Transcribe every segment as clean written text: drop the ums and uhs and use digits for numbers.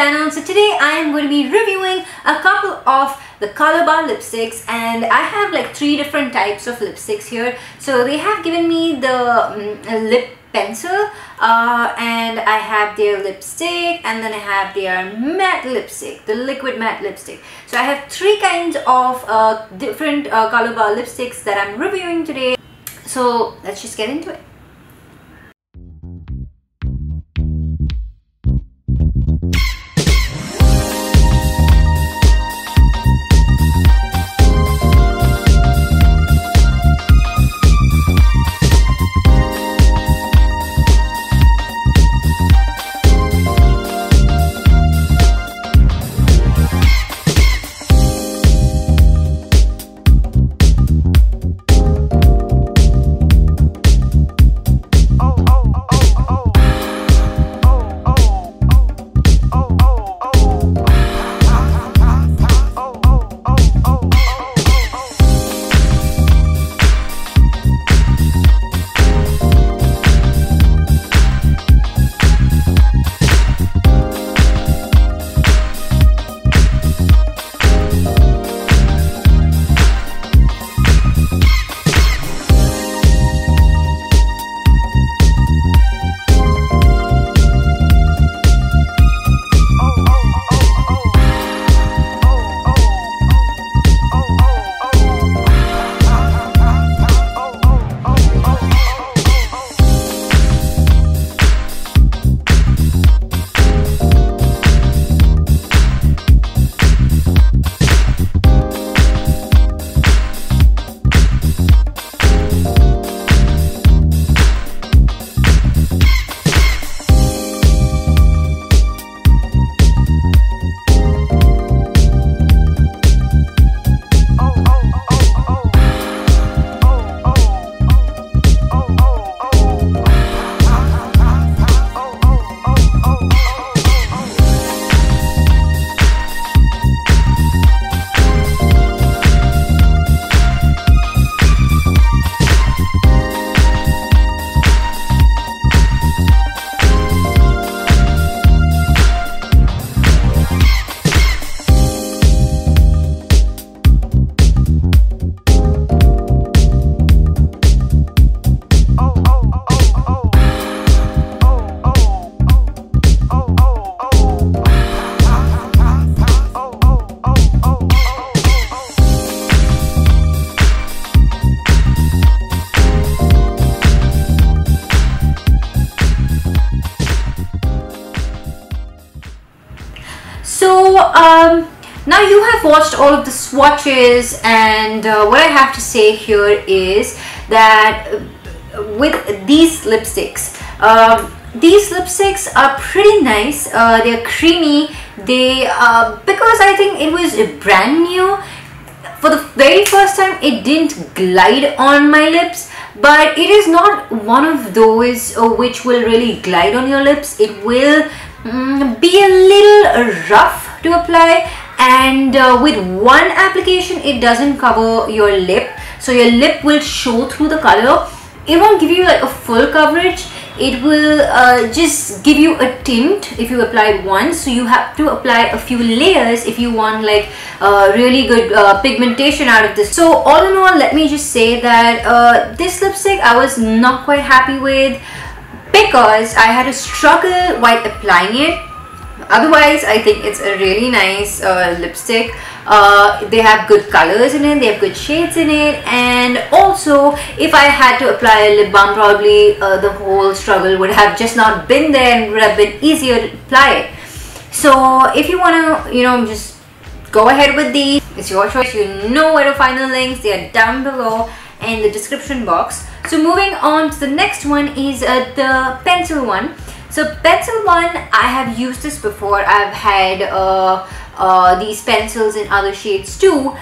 channel. So today I am going to be reviewing a couple of the Colorbar lipsticks, and I have like 3 different types of lipsticks here. So they have given me the lip pencil, and I have their lipstick, and then I have their matte lipstick, the liquid matte lipstick. So I have 3 kinds of different Colorbar lipsticks that I'm reviewing today. So let's just get into it. Now you have watched all of the swatches, and what I have to say here is that with these lipsticks are pretty nice. They're creamy. Because I think it was brand new. For the very first time, it didn't glide on my lips, but it is not one of those which will really glide on your lips. It will be a little rough to apply, and with one application it doesn't cover your lip, so your lip will show through the color. It won't give you like a full coverage. It will just give you a tint if you apply once, so you have to apply a few layers if you want like really good pigmentation out of this. So all in all, let me just say that this lipstick I was not quite happy with, because I had a struggle while applying it. Otherwise, I think it's a really nice lipstick. They have good colors in it, they have good shades in it, and also if I had to apply a lip balm, probably the whole struggle would have just not been there and would have been easier to apply it. So if you want to, just go ahead with these. It's your choice. You know where to find the links. They are down below in the description box. So moving on to the next one is the pencil one. So pencil one, I have used this before. I've had these pencils in other shades too.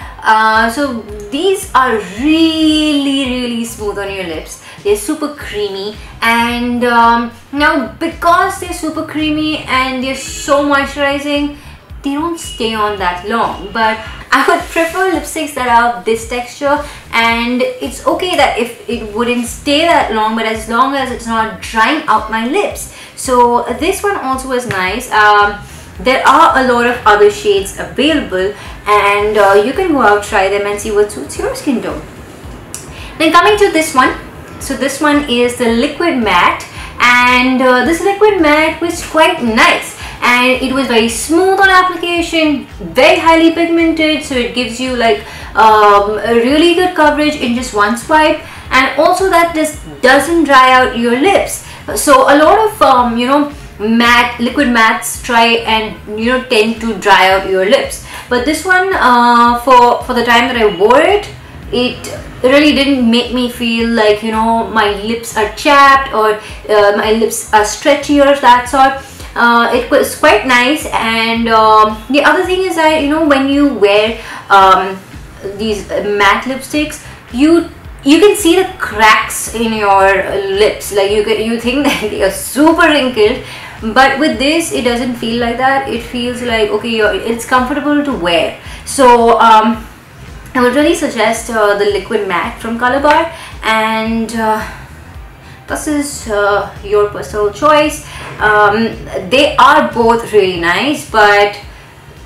So these are really smooth on your lips. They're super creamy, and now because they're super creamy and they're so moisturizing, they don't stay on that long. But I would prefer lipsticks that are this texture, and it's okay that if it wouldn't stay that long, but as long as it's not drying out my lips. So this one also is nice. there are a lot of other shades available, and you can go out, try them, and see what suits your skin tone. Then coming to this one, so this one is the liquid matte, and this liquid matte was quite nice, and it was very smooth on application, very highly pigmented, so it gives you like a really good coverage in just one swipe, and also that this doesn't dry out your lips. So a lot of you know, liquid mattes try and, you know, tend to dry out your lips, but this one for the time that I wore it, it really didn't make me feel like, you know, my lips are chapped or my lips are stretchy or that sort. It was quite nice. And the other thing is that, you know, when you wear these matte lipsticks, you can see the cracks in your lips, like you think that they are super wrinkled, but with this it doesn't feel like that. It feels like, okay, it's comfortable to wear. So I would really suggest the liquid matte from Colorbar, and this is your personal choice. They are both really nice, but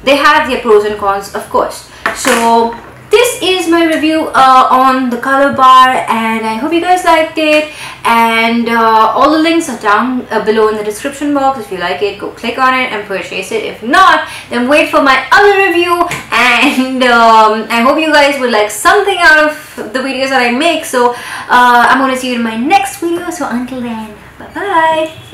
they have their pros and cons, of course. So this is my review on the Colorbar, and I hope you guys liked it. And all the links are down below in the description box. If you like it, go click on it and purchase it. If not, then wait for my other review. And I hope you guys will like something out of the videos that I make. So I'm going to see you in my next video. So until then, bye bye.